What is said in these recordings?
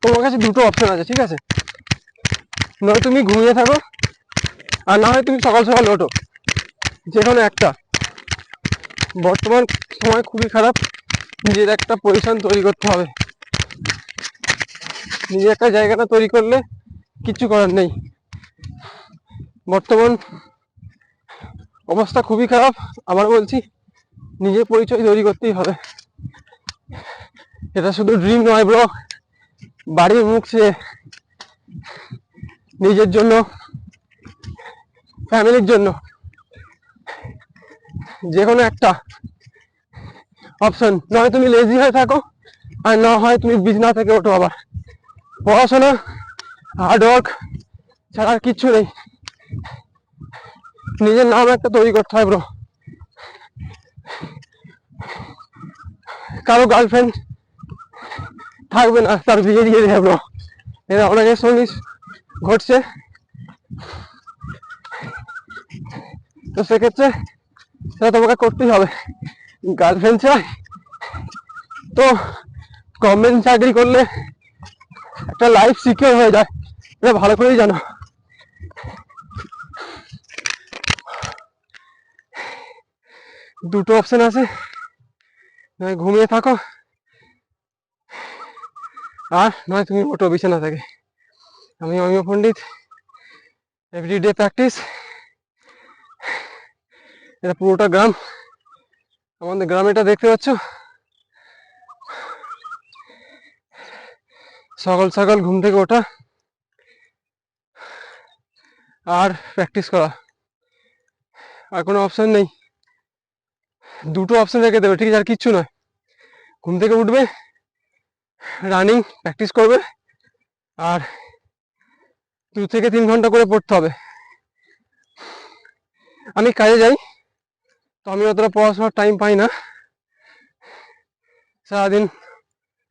তোমার কাছে দুটো অপশন আছে, ঠিক আছে? নয় তুমি ঘুমিয়ে থাকো, আর না হয় তুমি সকাল সকাল ওঠো, যে কোনো একটা। বর্তমান সময় খুবই খারাপ, নিজের একটা পজিশন তৈরি করতে হবে। নিজের একটা জায়গাটা তৈরি করলে কিচ্ছু করার নেই। বর্তমান অবস্থা খুবই খারাপ, আবার বলছি নিজের পরিচয় তৈরি করতেই হবে। এটা শুধু ড্রিম নয় ব্রো, বাড়ির মুখ চেয়ে নিজের জন্য, ফ্যামিলির জন্য যে কোনো একটা অপশন। নয় তুমি লেজি হয়ে থাকো, আর না হয় তুমি বিছানা থেকে ওঠো। আবার পড়াশোনা, হার্ডওয়ার্ক ছাড়া আর কিচ্ছু নেই। নিজের নাম একটা তৈরি করতে হয় ব্রো। কারো গার্লফ্রেন্ড থাকবে না, তার বিয়ে দিয়ে দেবে ব্রো, এটা অনেকের সঙ্গে ঘটছে। তো সেক্ষেত্রে সেটা তোমাকে করতেই হবে। গার্লফ্রেন্ড চাই তো গভর্নমেন্ট চাকরি করলে একটা লাইফ সিকিউর হয়ে যায়, এটা ভালো করেই জানো। দুটো অপশন আছে, নয় ঘুমিয়ে থাকো, আর নয় তুমি ওঠো বিছানা থেকে। আমি অমিয় পণ্ডিত, এভরিডে প্র্যাকটিস। এটা পুরোটা গ্রাম, আমাদের গ্রামে এটা দেখতে পাচ্ছ। সকাল সকাল ঘুম থেকে ওঠা আর প্র্যাকটিস করা, আর কোনো অপশন নেই। দুটো অপশন রেখে দেবে, ঠিক আছে? আর কিচ্ছু নয়। ঘুম থেকে উঠবে, রানিং প্র্যাকটিস করবে, আর 2 থেকে 3 ঘন্টা করে পড়তে হবে। আমি কাজে যাই, তো আমি অতটা পড়াশোনার টাইম পাই না। সারাদিন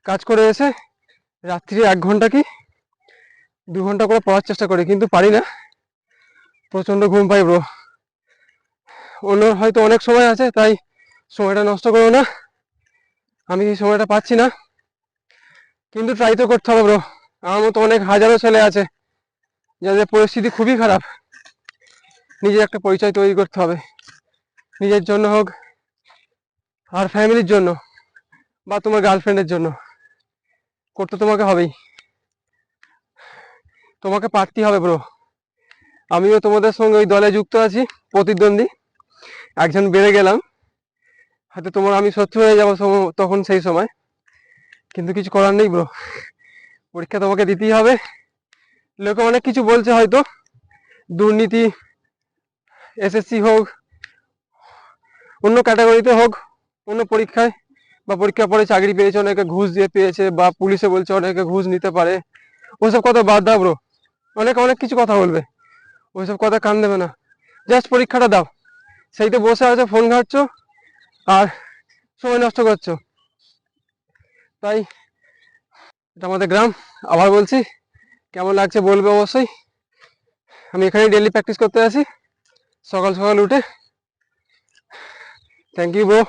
কাজ করে এসে রাত্রি 1 ঘন্টা কি 2 ঘন্টা করে পড়ার চেষ্টা করি, কিন্তু পারি না, প্রচন্ড ঘুম পাই ব্রো। অন্য হয়তো অনেক সময় আছে, তাই সময়টা নষ্ট করো না। আমি এই সময়টা পাচ্ছি না, কিন্তু ট্রাই তো করতে হবে ব্রো। আমার মতো অনেক হাজারো ছেলে আছে যাদের পরিস্থিতি খুবই খারাপ। নিজের একটা পরিচয় তৈরি করতে হবে, নিজের জন্য হোক, আর ফ্যামিলির জন্য, বা তোমার গার্লফ্রেন্ডের জন্য। করতে তোমাকে হবেই, তোমাকে পারতেই হবে ব্রো। আমিও তোমাদের সঙ্গে ওই দলে যুক্ত আছি, প্রতিদ্বন্দ্বী। একজন বেড়ে গেলাম, হয়তো তোমার আমি শত্রু হয়ে যাবো তখন সেই সময়, কিন্তু কিছু করার নেই ব্রো। পরীক্ষা তোমাকে দিতেই হবে। লোকে অনেক কিছু বলছে, হয়তো দুর্নীতি, এসএসসি হোক, অন্য ক্যাটাগরিতে হোক, অন্য পরীক্ষায় বা পরীক্ষার পরে চাকরি পেয়েছে, অনেকে ঘুষ দিয়ে পেয়েছে, বা পুলিশে বলছে অনেকে ঘুষ নিতে পারে। ওইসব কথা বাদ দাও ব্রো, অনেক অনেক কিছু কথা বলবে, ওইসব কথা কান দেবে না। জাস্ট পরীক্ষাটা দাও। সেইতে বসে আছে, ফোন ঘাটছো আর সময় নষ্ট করছো। তাই এটা আমাদের গ্রাম। আবার বলছি, কেমন লাগছে বলবে অবশ্যই। আমি এখানেই ডেইলি প্র্যাকটিস করতে আসি সকাল সকাল উঠে। Thank you bro.